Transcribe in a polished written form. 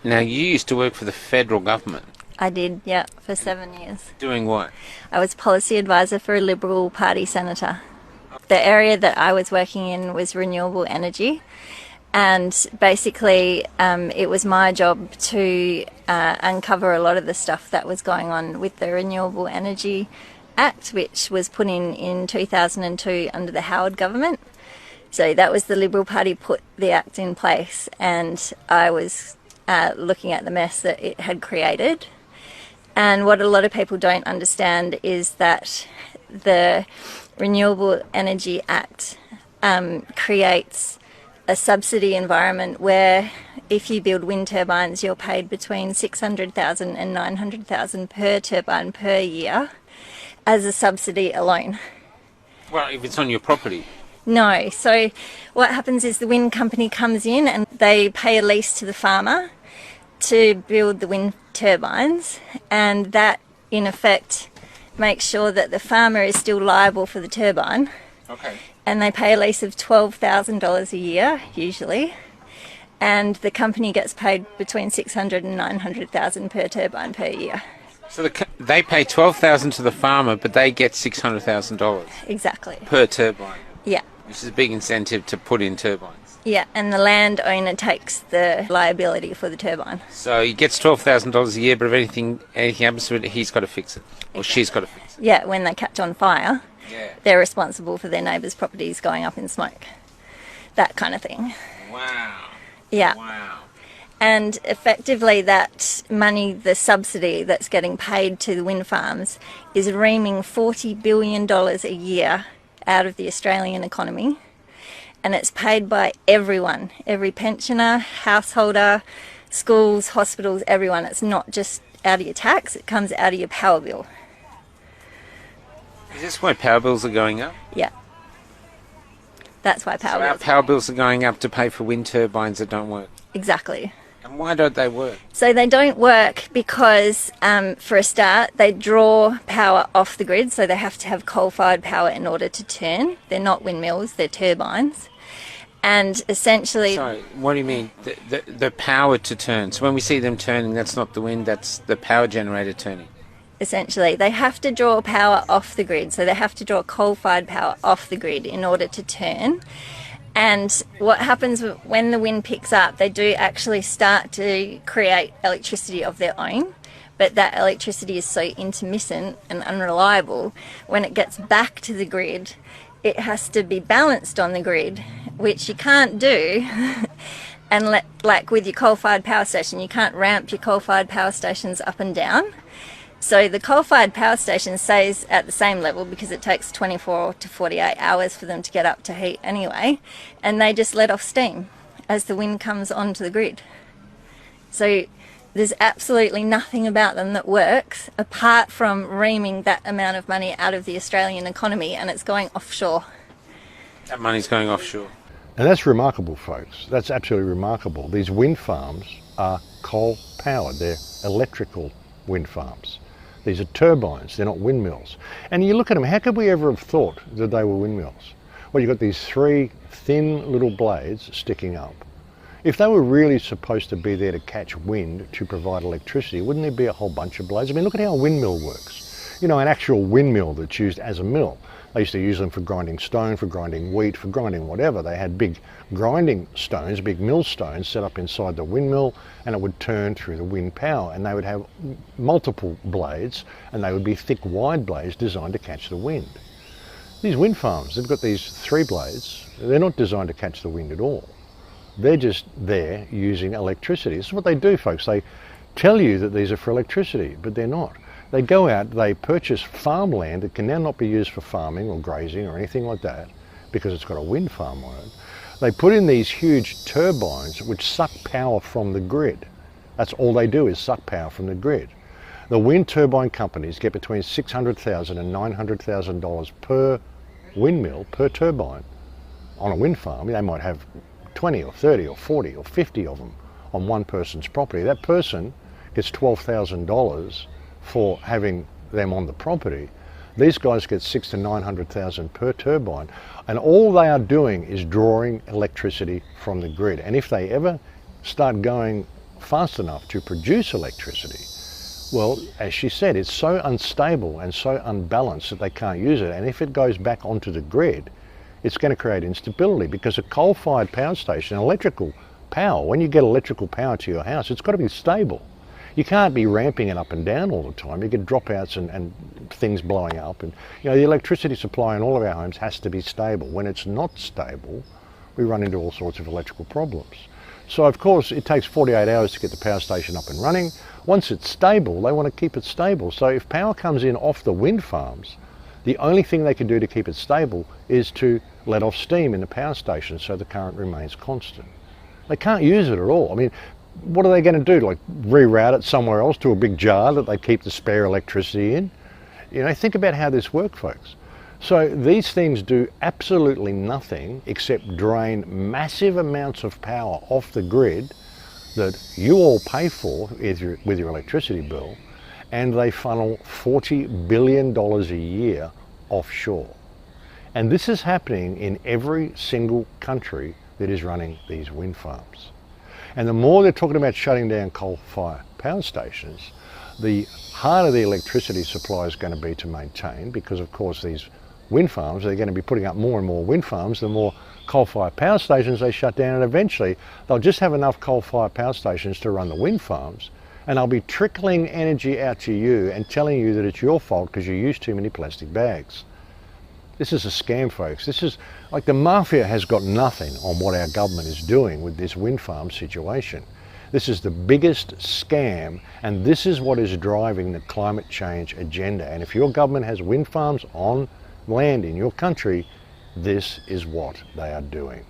Now, you used to work for the federal government. I did, yeah, for 7 years. Doing what? I was policy advisor for a Liberal Party senator. The area that I was working in was renewable energy, and basically it was my job to uncover a lot of the stuff that was going on with the Renewable Energy Act, which was put in 2002 under the Howard government. So that was the Liberal Party put the act in place, and I was looking at the mess that it had created. And what a lot of people don't understand is that the Renewable Energy Act creates a subsidy environment where if you build wind turbines, you're paid between $600,000 and $900,000 per turbine per year as a subsidy alone. Well, if it's on your property. No. So what happens is the wind company comes in and they pay a lease to the farmer to build the wind turbines, and that in effect makes sure that the farmer is still liable for the turbine. Okay. And they pay a lease of $12,000 a year, usually, and the company gets paid between $600,000 and $900,000 per turbine per year. So they pay $12,000 to the farmer, but they get $600,000 Exactly. per turbine. Yeah. Which is a big incentive to put in turbines. Yeah, and the landowner takes the liability for the turbine. So he gets $12,000 a year, but if anything happens to it, he's got to fix it, or she's got to fix it. Yeah, when they catch on fire, Yeah. they're responsible for their neighbours' properties going up in smoke. That kind of thing. Wow. Yeah. Wow. And effectively that money, the subsidy that's getting paid to the wind farms, is reaming $40 billion a year out of the Australian economy. And it's paid by everyone, every pensioner, householder, schools, hospitals, everyone. It's not just out of your tax, it comes out of your power bill. Is this why power bills are going up? Yeah. That's why power So our bills. power bills are going up to pay for wind turbines that don't work. Exactly. And why don't they work? So they don't work because, for a start, they draw power off the grid, so they have to have coal-fired power in order to turn. They're not windmills, they're turbines. And essentially... Sorry, what do you mean? The power to turn. So when we see them turning, that's not the wind, that's the power generator turning. Essentially, they have to draw power off the grid, so they have to draw coal-fired power off the grid in order to turn. And what happens when the wind picks up, they do actually start to create electricity of their own, but that electricity is so intermittent and unreliable, when it gets back to the grid, it has to be balanced on the grid, which you can't do. And like with your coal-fired power station, you can't ramp your coal-fired power stations up and down. So the coal-fired power station stays at the same level because it takes 24 to 48 hours for them to get up to heat anyway, and they just let off steam as the wind comes onto the grid. So there's absolutely nothing about them that works apart from reaming that amount of money out of the Australian economy, and it's going offshore. That money's going offshore. And that's remarkable, folks. That's absolutely remarkable. These wind farms are coal-powered. They're electrical wind farms. These are turbines, they're not windmills. And you look at them, how could we ever have thought that they were windmills? Well, you've got these three thin little blades sticking up. If they were really supposed to be there to catch wind to provide electricity, wouldn't there be a whole bunch of blades? I mean, look at how a windmill works. You know, an actual windmill that's used as a mill. They used to use them for grinding stone, for grinding wheat, for grinding whatever. They had big grinding stones, big millstones set up inside the windmill, and it would turn through the wind power. And they would have multiple blades, and they would be thick, wide blades designed to catch the wind. These wind farms, they've got these three blades. They're not designed to catch the wind at all. They're just there using electricity. This is what they do, folks. They tell you that these are for electricity, but they're not. They go out, they purchase farmland that can now not be used for farming or grazing or anything like that because it's got a wind farm on it. They put in these huge turbines which suck power from the grid. That's all they do, is suck power from the grid. The wind turbine companies get between $600,000 and $900,000 per windmill, per turbine. On a wind farm, they might have 20 or 30 or 40 or 50 of them on one person's property. That person gets $12,000 for having them on the property. These guys get $600,000 to $900,000 per turbine, and all they are doing is drawing electricity from the grid. And if they ever start going fast enough to produce electricity, well, as she said, it's so unstable and so unbalanced that they can't use it. And if it goes back onto the grid, it's going to create instability, because a coal-fired power station, electrical power, when you get electrical power to your house, it's got to be stable. You can't be ramping it up and down all the time. You get dropouts and things blowing up. And you know, the electricity supply in all of our homes has to be stable. When it's not stable, we run into all sorts of electrical problems. So of course it takes 48 hours to get the power station up and running. Once it's stable, they want to keep it stable. So if power comes in off the wind farms, the only thing they can do to keep it stable is to let off steam in the power station so the current remains constant. They can't use it at all. I mean, what are they going to do? Like reroute it somewhere else to a big jar that they keep the spare electricity in? You know, think about how this works, folks. So these things do absolutely nothing except drain massive amounts of power off the grid that you all pay for with your electricity bill, and they funnel $40 billion a year offshore. And this is happening in every single country that is running these wind farms. And the more they're talking about shutting down coal-fired power stations, the harder the electricity supply is going to be to maintain, because of course these wind farms, they're going to be putting up more and more wind farms, the more coal-fired power stations they shut down, and eventually they'll just have enough coal-fired power stations to run the wind farms, and they'll be trickling energy out to you and telling you that it's your fault because you use too many plastic bags. This is a scam, folks. This is like the mafia has got nothing on what our government is doing with this wind farm situation. This is the biggest scam, and this is what is driving the climate change agenda. And if your government has wind farms on land in your country, this is what they are doing.